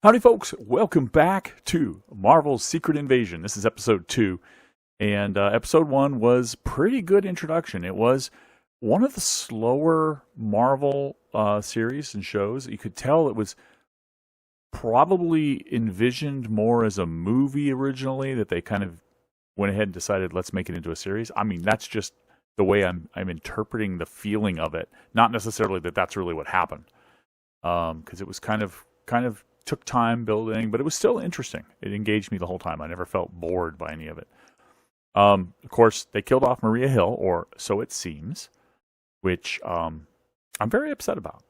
Howdy, folks. Welcome back to Marvel's Secret Invasion. This is episode 2, and episode 1 was pretty good introduction. It was one of the slower Marvel series and shows. You could tell it was probably envisioned more as a movie originally, that they kind of went ahead and decided, let's make it into a series. I mean, that's just the way I'm interpreting the feeling of it. Not necessarily that that's really what happened, because it was kind of took time building, but it was still interesting. It engaged me the whole time. I never felt bored by any of it. Of course, they killed off Maria Hill, or so it seems, which I'm very upset about.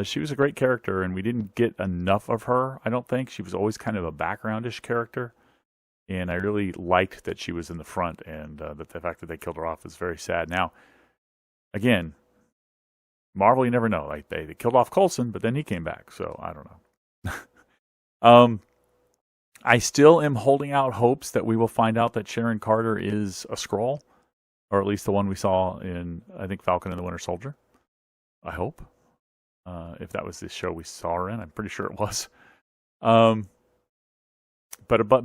She was a great character, and we didn't get enough of her, I don't think. She was always kind of a backgroundish character, and I really liked that she was in the front, and that the fact that they killed her off is very sad. Now, again, Marvel, you never know. Like they killed off Coulson, but then he came back. So I don't know. I still am holding out hopes that we will find out that Sharon Carter is a Skrull, or at least the one we saw in, I think, Falcon and the Winter Soldier. I hope. If that was the show we saw her in, I'm pretty sure it was. But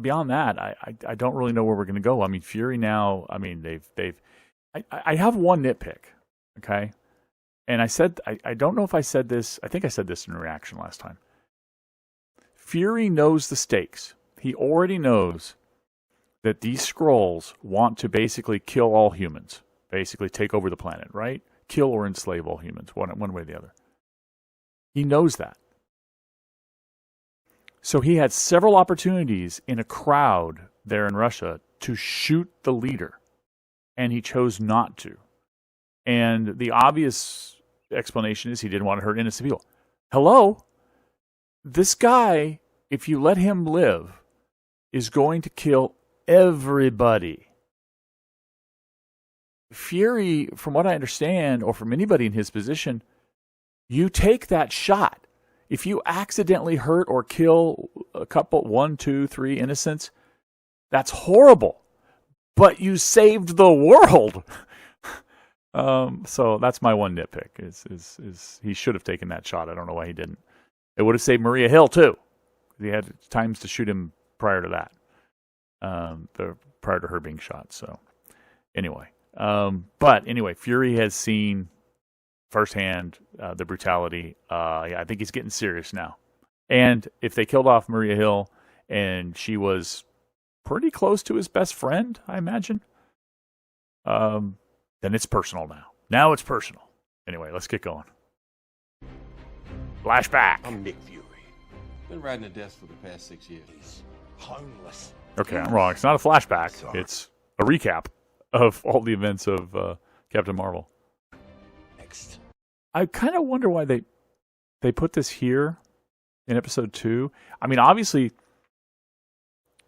beyond that, I don't really know where we're going to go. I mean, Fury now. I mean, I have one nitpick. Okay. And I don't know if I said this. I think I said this in a reaction last time. Fury knows the stakes. He already knows that these Skrulls want to basically kill all humans. Basically take over the planet, right? Kill or enslave all humans, one way or the other. He knows that. So he had several opportunities in a crowd there in Russia to shoot the leader. And he chose not to. And the obvious explanation is he didn't want to hurt innocent people. Hello? This guy, if you let him live, is going to kill everybody. Fury, from what I understand, or from anybody in his position, you take that shot. If you accidentally hurt or kill a couple, 1, 2, 3 innocents, that's horrible. But you saved the world. So that's my one nitpick. Is he should have taken that shot. I don't know why he didn't. It would have saved Maria Hill too. He had times to shoot him prior to that. Prior to her being shot. So anyway, Fury has seen firsthand the brutality. I think he's getting serious now. And if they killed off Maria Hill, and she was pretty close to his best friend, I imagine. Then it's personal now. Now it's personal. Anyway, let's get going. Flashback. I'm Nick Fury. Been riding a desk for the past 6 years. He's homeless. Okay, I'm wrong. It's not a flashback. Sorry. It's a recap of all the events of Captain Marvel. Next. I kind of wonder why they put this here in episode 2. I mean, obviously,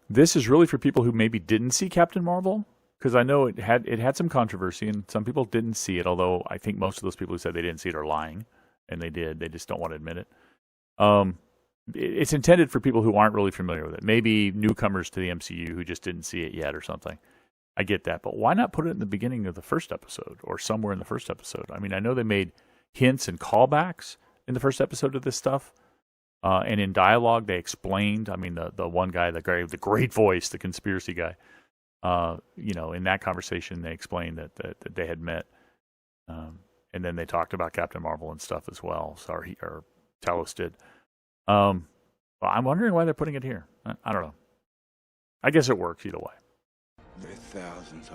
this is really for people who maybe didn't see Captain Marvel. Because I know it had some controversy, and some people didn't see it, although I think most of those people who said they didn't see it are lying, and they did. They just don't want to admit it. It's intended for people who aren't really familiar with it. Maybe newcomers to the MCU who just didn't see it yet or something. I get that, but why not put it in the beginning of the first episode, or somewhere in the first episode? I mean, I know they made hints and callbacks in the first episode of this stuff, and in dialogue they explained. I mean, the one guy, the great voice, the conspiracy guy, in that conversation, they explained that they had met, and then they talked about Captain Marvel and stuff as well. Or Talos did. Well, I'm wondering why they're putting it here. I don't know. I guess it works either way. There's thousands.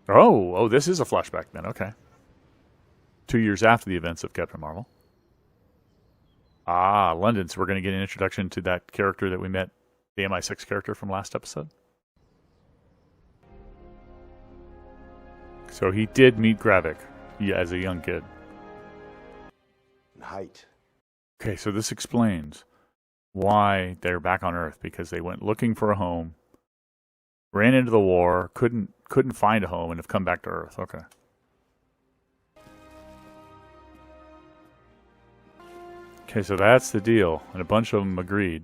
Oh, this is a flashback then. Okay. 2 years after the events of Captain Marvel. London. So we're going to get an introduction to that character that we met, the MI6 character from last episode. So he did meet Gravik as a young kid. Height. Okay, so this explains why they're back on Earth, because they went looking for a home, ran into the war, couldn't find a home, and have come back to Earth. Okay. Okay, so that's the deal, and a bunch of them agreed.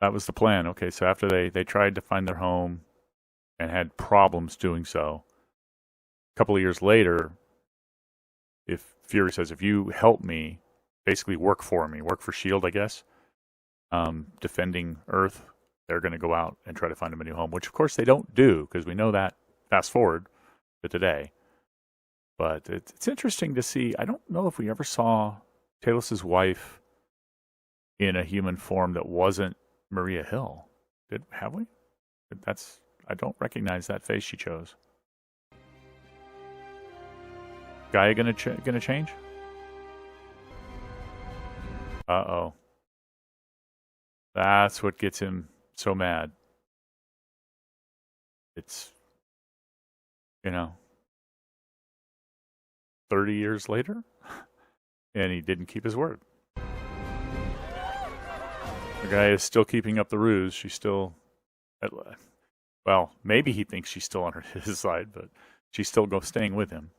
That was the plan. Okay, so after they tried to find their home and had problems doing so, a couple of years later, if Fury says, if you help me, basically work for me, work for S.H.I.E.L.D., I guess, defending Earth. They're going to go out and try to find him a new home, which of course they don't do, because we know that fast forward to today. But it's interesting to see. I don't know if we ever saw Talos's wife in a human form that wasn't Maria Hill. Have we? I don't recognize that face she chose. Gaia gonna change? Uh-oh. That's what gets him so mad. It's, 30 years later, and he didn't keep his word. The guy is still keeping up the ruse. She's still, well, maybe he thinks she's still on his side, but she's still staying with him.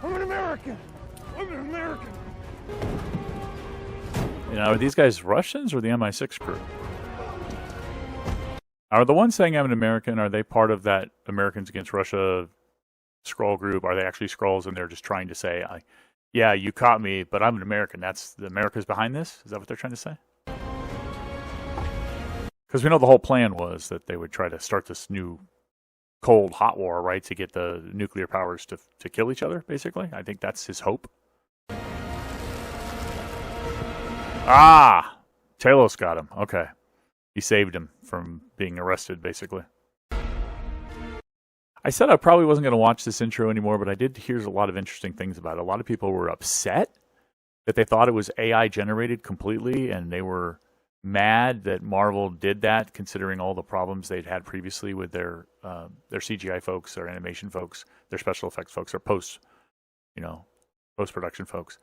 I'm an American. I'm an American. Are these guys Russians or the MI6 crew? Are the ones saying I'm an American, are they part of that Americans Against Russia Skrull group? Are they actually Skrulls and they're just trying to say, yeah, you caught me, but I'm an American. That's the America's behind this? Is that what they're trying to say? Because we know the whole plan was that they would try to start this new cold hot war, right, to get the nuclear powers to kill each other, basically. I think that's his hope. Talos got him. Okay. He saved him from being arrested, basically. I said I probably wasn't going to watch this intro anymore, but I did hear a lot of interesting things about it. A lot of people were upset that they thought it was AI generated completely, and they were mad that Marvel did that, considering all the problems they'd had previously with their CGI folks, their animation folks, their special effects folks, their post-production folks.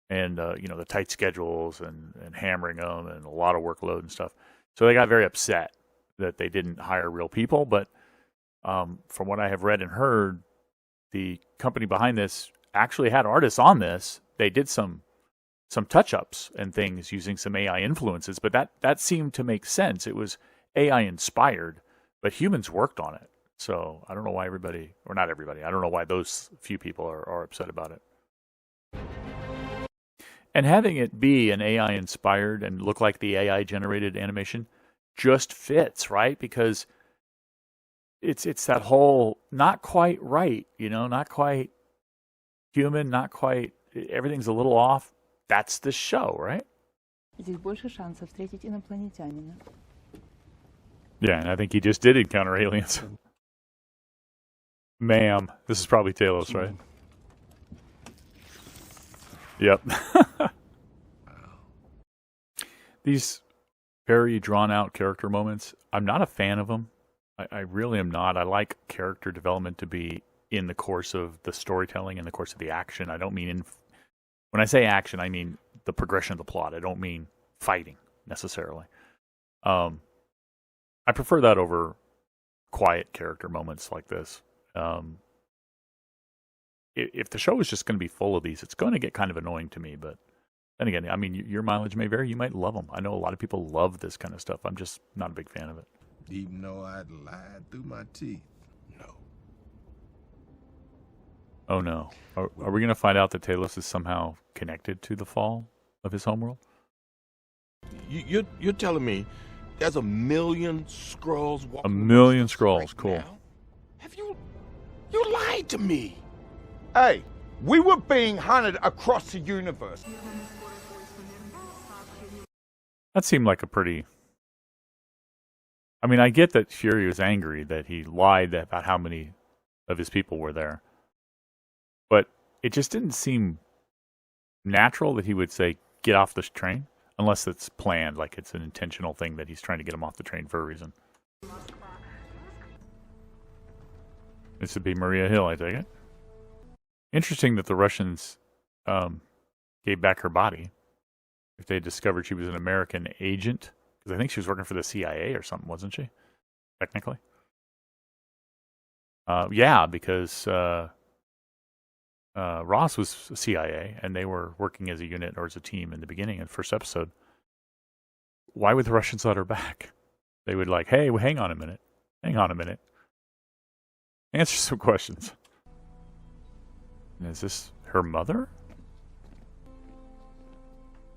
And, the tight schedules and hammering them and a lot of workload and stuff. So they got very upset that they didn't hire real people. But from what I have read and heard, the company behind this actually had artists on this. They did some touch-ups and things using some AI influences, but that seemed to make sense. It was AI-inspired, but humans worked on it. So I don't know why everybody, or not everybody, I don't know why those few people are upset about it. And having it be an AI-inspired and look like the AI-generated animation just fits, right? Because it's that whole not quite right, not quite human, not quite, everything's a little off. That's the show, right? Здесь больше шансов встретить инопланетянина. Yeah, and I think he just did encounter aliens. Ma'am, this is probably Talos, right? Yep. These very drawn-out character moments, I'm not a fan of them. I really am not. I like character development to be in the course of the storytelling, in the course of the action. I don't mean when I say action, I mean the progression of the plot. I don't mean fighting, necessarily. I prefer that over quiet character moments like this. If the show is just going to be full of these, it's going to get kind of annoying to me. But then again, I mean, your mileage may vary. You might love them. I know a lot of people love this kind of stuff. I'm just not a big fan of it. Even though I'd lied through my teeth. No. Oh no. Are we going to find out that Talos is somehow connected to the fall of his homeworld? You're telling me there's 1 million Skrulls walking 1 million Skrulls, right cool. now? Have you lied to me? Hey, we were being hunted across the universe. That seemed like a pretty... I mean, I get that Fury was angry that he lied about how many of his people were there. But it just didn't seem natural that he would say, get off this train. Unless it's planned, like it's an intentional thing that he's trying to get him off the train for a reason. This would be Maria Hill, I take it. Interesting that the Russians gave back her body. If they discovered she was an American agent. Because I think she was working for the CIA or something, wasn't she? Technically. Yeah, because Ross was CIA, and they were working as a unit or as a team in the beginning, in the first episode. Why would the Russians let her back? They would like, hey, well, hang on a minute. Hang on a minute. Answer some questions. And is this her mother?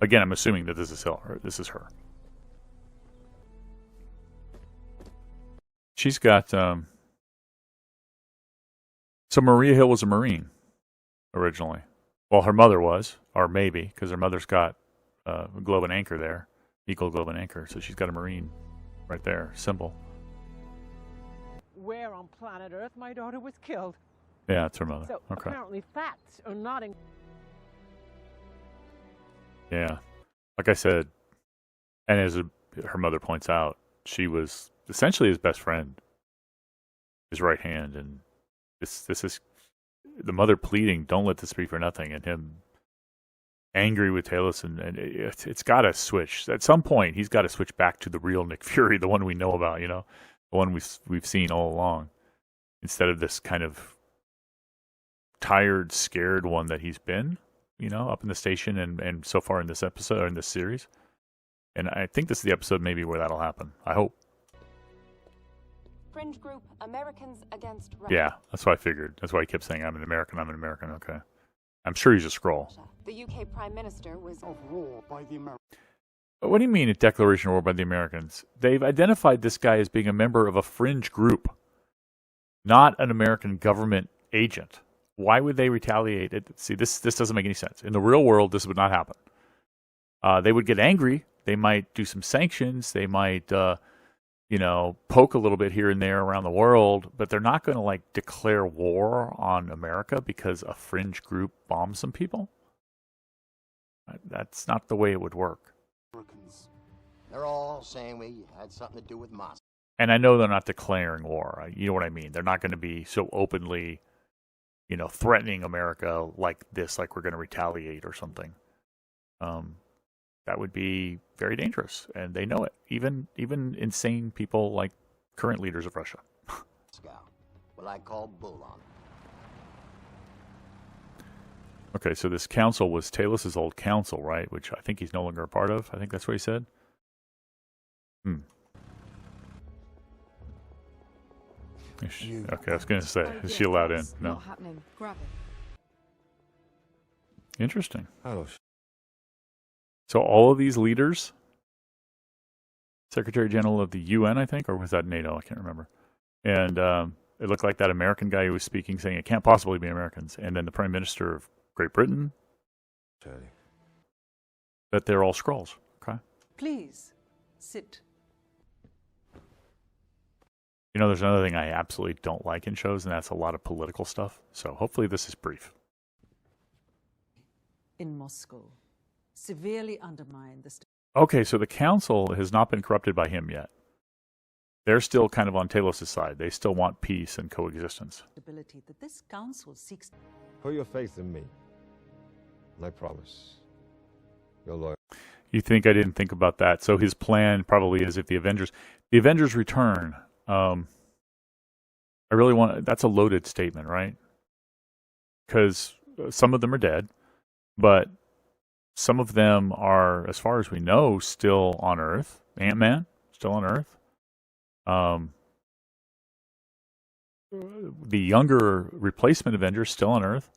Again, I'm assuming that this is her. This is her. She's got. So Maria Hill was a Marine originally. Well, her mother was, or maybe, because her mother's got a globe and anchor there, equal globe and anchor. So she's got a Marine right there, symbol. Where on planet Earth my daughter was killed. Yeah, it's her mother. So Okay. apparently facts are not in. Yeah, like I said, and as her mother points out, she was essentially his best friend, his right hand, and this is the mother pleading, "Don't let this be for nothing," and him angry with Talos, and it's got to switch at some point. He's got to switch back to the real Nick Fury, the one we know about, the one we've seen all along, instead of this kind of tired, scared one that he's been. Up in the station and so far in this episode, or in this series. And I think this is the episode maybe where that'll happen. I hope. Fringe group Americans Against Russia. Yeah, that's what I figured. That's why he kept saying, I'm an American. Okay. I'm sure he's a Skrull. The UK Prime Minister was Of war by the Americans. What do you mean a declaration of war by the Americans? They've identified this guy as being a member of a fringe group, not an American government agent. Why would they retaliate? See, this doesn't make any sense. In the real world, this would not happen. They would get angry. They might do some sanctions. They might, poke a little bit here and there around the world. But they're not going to, declare war on America because a fringe group bombs some people. That's not the way it would work. They're all saying we had something to do with Moscow. And I know they're not declaring war. You know what I mean? They're not going to be so openly threatening America like this, like we're going to retaliate or something. That would be very dangerous, and they know it. Even insane people like current leaders of Russia. Well, I call bull on. Okay, so this council was Talos' old council, right? Which I think he's no longer a part of. I think that's what he said. Okay, I was going to say, is she allowed in? No. not happening. Grab it. Interesting. Oh, So all of these leaders, Secretary General of the UN, I think, or was that NATO? I can't remember. And it looked like that American guy who was speaking, saying it can't possibly be Americans. And then the Prime Minister of Great Britain, that they're all Skrulls. Okay. Please sit. There's another thing I absolutely don't like in shows, and that's a lot of political stuff. So hopefully this is brief. In Moscow, severely undermined the Okay, so the council has not been corrupted by him yet. They're still kind of on Talos' side. They still want peace and coexistence. stability that this council seeks. Put your faith in me. And I promise. You're loyal. You think I didn't think about that? So his plan probably is if the Avengers return. I really that's a loaded statement, right? Because some of them are dead, but some of them are, as far as we know, still on Earth. Ant-Man, still on Earth. The younger replacement Avengers, still on Earth.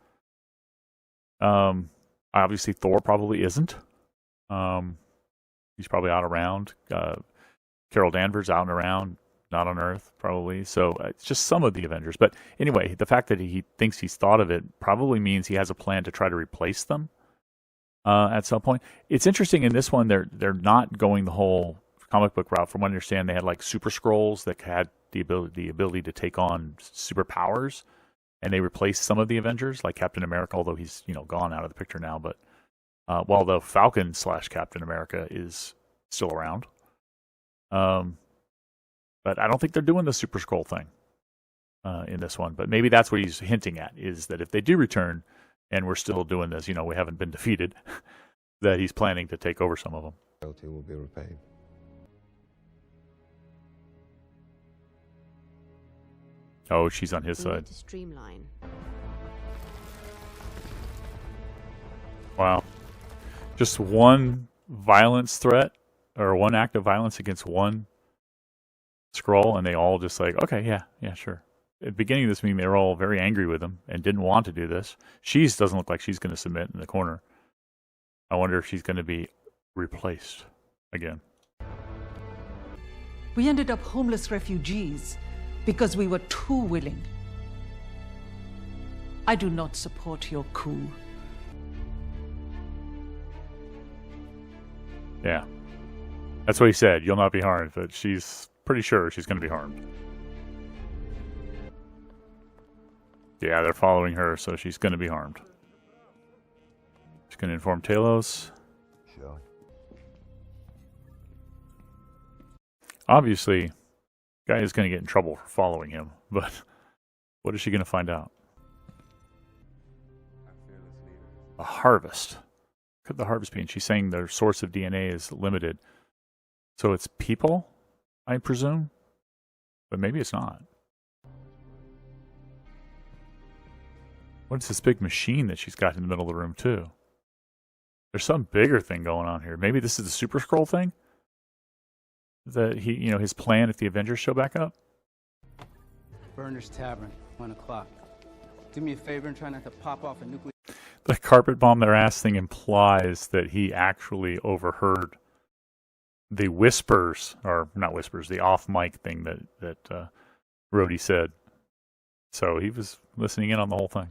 Obviously, Thor probably isn't. He's probably out around. Carol Danvers out and around, not on Earth, probably. So it's just some of the Avengers. But anyway, the fact that he thinks he's thought of it probably means he has a plan to try to replace them at some point. It's interesting in this one, they're not going the whole comic book route. From what I understand, they had like Super Skrulls that had the ability to take on superpowers, and they replaced some of the Avengers, like Captain America, although he's gone out of the picture now. But while the Falcon / Captain America is still around. But I don't think they're doing the Super Skrull thing in this one. But maybe that's what he's hinting at, is that if they do return and we're still doing this, we haven't been defeated, that he's planning to take over some of them. Loyalty will be repaid. Oh, she's on his side. To streamline. Wow. Just one violence threat or one act of violence against one Skrull, and they all just like, okay, yeah, sure. at the beginning of this meeting, they were all very angry with him and didn't want to do this. She doesn't look like she's going to submit in the corner. I wonder if she's going to be replaced again. We ended up homeless refugees because we were too willing. I do not support your coup. Yeah. That's what he said. You'll not be harmed, but she's pretty sure she's going to be harmed. Yeah, they're following her, so she's going to be harmed. She's going to inform Talos. Sure. Obviously, guy is going to get in trouble for following him, but what is she going to find out? A harvest. Could the harvest be? And she's saying their source of DNA is limited. So it's people, I presume? But maybe it's not. What is this big machine that she's got in the middle of the room, too? There's some bigger thing going on here. Maybe this is the Super Skrull thing? That he, you know, his plan if the Avengers show back up? Burner's Tavern, 1 o'clock. Do me a favor and try not to pop off a nuclear... The carpet bomb their ass thing implies that he actually overheard the whispers, or not whispers, the off-mic thing that Rhodey said. So he was listening in on the whole thing.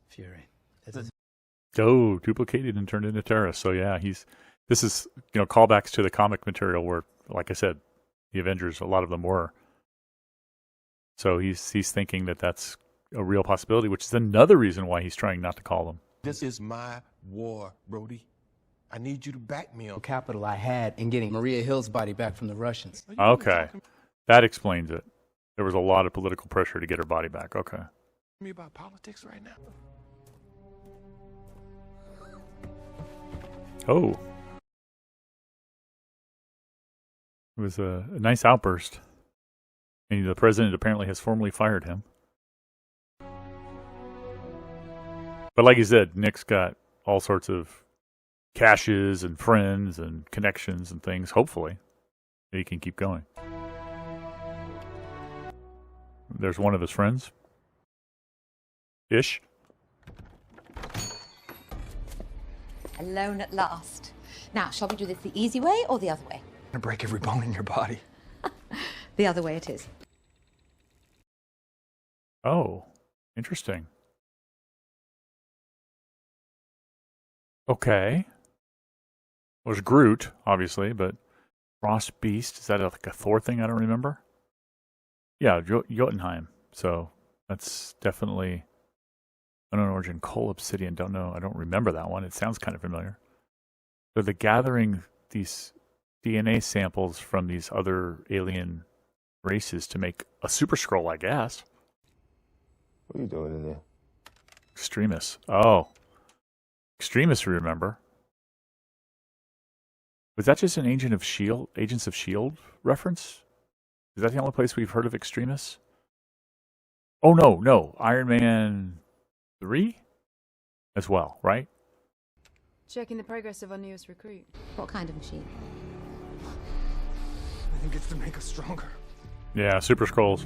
Fury. Oh, duplicated and turned into terrorists. So yeah, this is, you know, callbacks to the comic material where, like I said, the Avengers, a lot of them were. So he's thinking that that's a real possibility, which is another reason why he's trying not to call them. This is my war, Brody. I need you to back me on. Capital I had in getting Maria Hill's body back from the Russians. Okay, that explains it. There was a lot of political pressure to get her body back. Okay. Me about politics right now. Oh. It was a nice outburst. And the president apparently has formally fired him. But like you said, Nick's got all sorts of caches and friends and connections and things, hopefully, that he can keep going. There's one of his friends. Ish. Alone at last. Now, shall we do this the easy way or the other way? I'm gonna break every bone in your body. The other way it is. Oh, interesting. Okay. Well, there's Groot, obviously, but Frost Beast, is that like a Thor thing? I don't remember. Yeah, Jotunheim. So that's definitely unknown origin. Coal Obsidian. Don't know. I don't remember that one. It sounds kind of familiar. So they're gathering these DNA samples from these other alien races to make a Super Skrull, I guess. What are you doing in there? Extremis. Oh. Extremis, remember. Was that just an Agents of S.H.I.E.L.D. reference? Is that the only place we've heard of Extremis? Oh, no. Iron Man 3? As well, right? Checking the progress of our newest recruit. What kind of machine? I think it's to make us stronger. Yeah, Super Skrulls.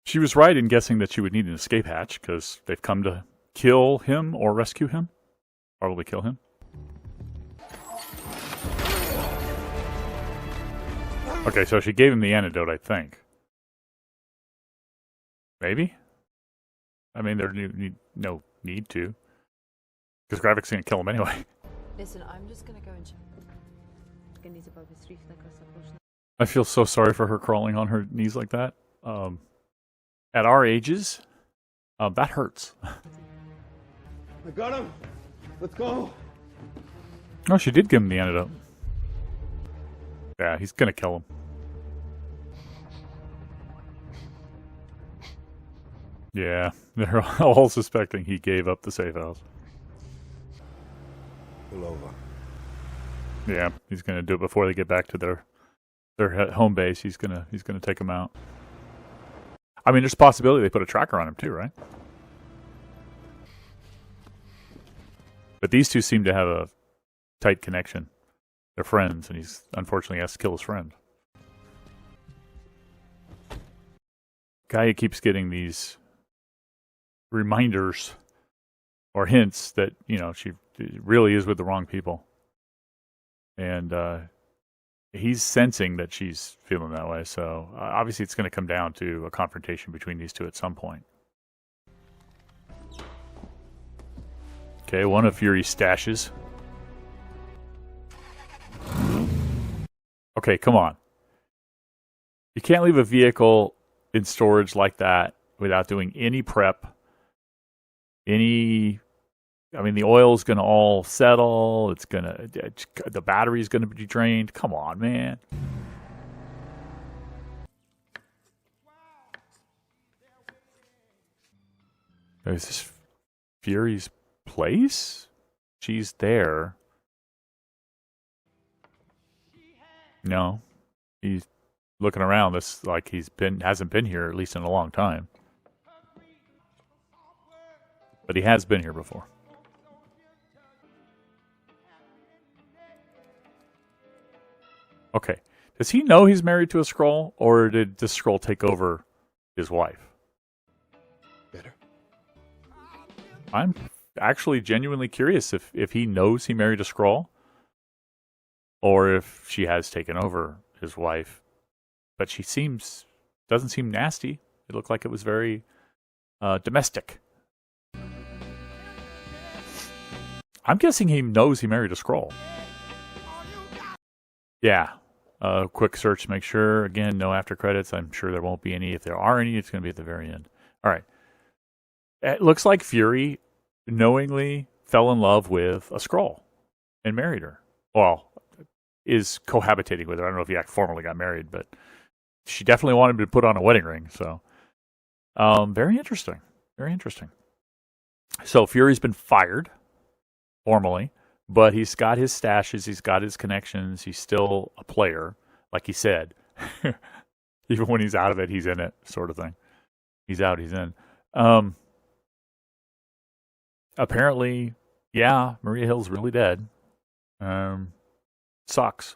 She was right in guessing that she would need an escape hatch, because they've come to kill him or rescue him. Probably kill him. Okay, so she gave him the antidote, I think. Maybe? I mean, there's no need to. Because Gravik's going to kill him anyway. Listen, I'm just going to go and check. I feel so sorry for her crawling on her knees like that. At our ages, that hurts. I got him. Let's go. Oh, she did give him the antidote. Yeah, he's going to kill him. Yeah, they're all suspecting he gave up the safe house. Pull over. Yeah, he's going to do it before they get back to their home base. He's going to take them out. I mean, there's a possibility they put a tracker on him too, right? But these two seem to have a tight connection. They're friends, and he's unfortunately has to kill his friend. Gaia keeps getting these reminders or hints that, she really is with the wrong people. And he's sensing that she's feeling that way. So obviously it's going to come down to a confrontation between these two at some point. Okay, one of Fury's stashes. Okay, come on. You can't leave a vehicle in storage like that without doing any prep. The oil's going to all settle. The battery's going to be drained. Come on, man. Is this Fury's place? She's there. No. He's looking around. This like hasn't been here at least in a long time. But he has been here before. Okay. Does he know he's married to a Skrull, or did this Skrull take over his wife? Better. I'm actually genuinely curious if he knows he married a Skrull, or if she has taken over his wife. But she doesn't seem nasty. It looked like it was very domestic. I'm guessing he knows he married a Skrull. Yeah. Quick search to make sure. Again, no after credits. I'm sure there won't be any. If there are any, it's going to be at the very end. All right. It looks like Fury knowingly fell in love with a Skrull and married her. Well, is cohabitating with her. I don't know if he formally got married, but she definitely wanted him to put on a wedding ring. So, very interesting. Very interesting. So Fury's been fired formally, but he's got his stashes. He's got his connections. He's still a player, like he said. Even when he's out of it, he's in it, sort of thing. He's out, he's in. Apparently, yeah, Maria Hill's really dead. Sucks.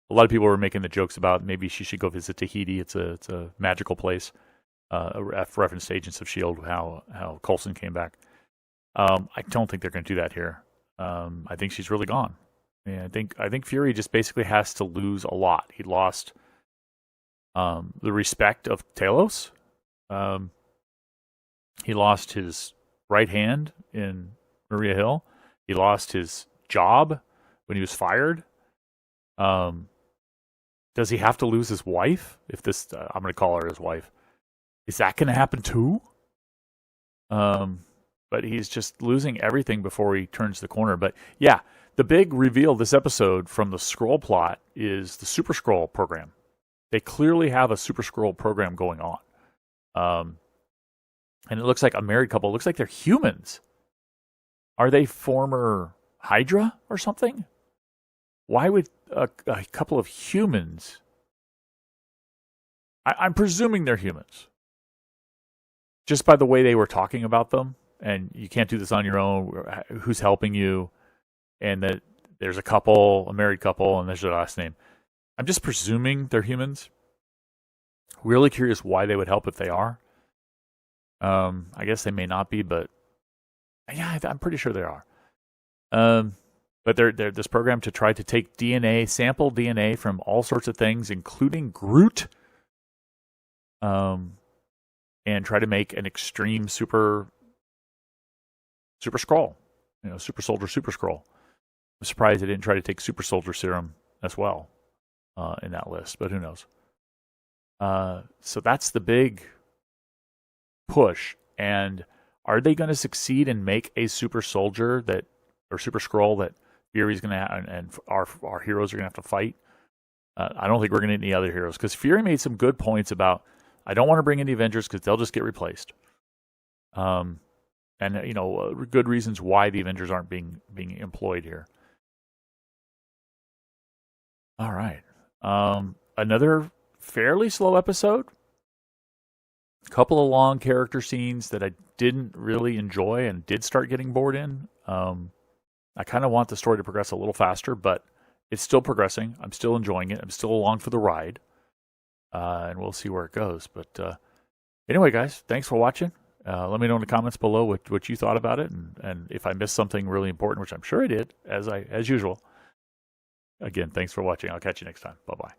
A lot of people were making the jokes about maybe she should go visit Tahiti. It's a magical place. A reference to Agents of S.H.I.E.L.D., how Coulson came back. I don't think they're going to do that here. I think she's really gone. Yeah, I think Fury just basically has to lose a lot. He lost the respect of Talos. He lost his right hand in Maria Hill. He lost his job when he was fired. Does he have to lose his wife? If this, I'm going to call her his wife. Is that going to happen too? But he's just losing everything before he turns the corner. But yeah, the big reveal this episode from the Skrull plot is the Super Skrull program. They clearly have a Super Skrull program going on. And it looks like a married couple. It looks like they're humans. Are they former Hydra or something? Why would a couple of humans... I'm presuming they're humans. Just by the way they were talking about them. And you can't do this on your own. Who's helping you? And that there's a married couple, and there's their last name. I'm just presuming they're humans. Really curious why they would help if they are. I guess they may not be, but yeah, I'm pretty sure they are. But they're this program to try to take sample DNA from all sorts of things, including Groot, and try to make an extreme super Skrull, super soldier, super Skrull. I'm surprised they didn't try to take super soldier serum as well in that list, but who knows? So that's the big push. And are they going to succeed and make a super soldier or super Skrull that Fury's going to have, and our heroes are going to have to fight? I don't think we're going to get any other heroes, because Fury made some good points about, I don't want to bring in the Avengers because they'll just get replaced. And good reasons why the Avengers aren't being employed here. All right. Another fairly slow episode. A couple of long character scenes that I didn't really enjoy and did start getting bored in. I kind of want the story to progress a little faster, but it's still progressing. I'm still enjoying it. I'm still along for the ride. And we'll see where it goes. But Anyway, guys, thanks for watching. Let me know in the comments below what you thought about it, and if I missed something really important, which I'm sure I did, as usual. Again, thanks for watching. I'll catch you next time. Bye-bye.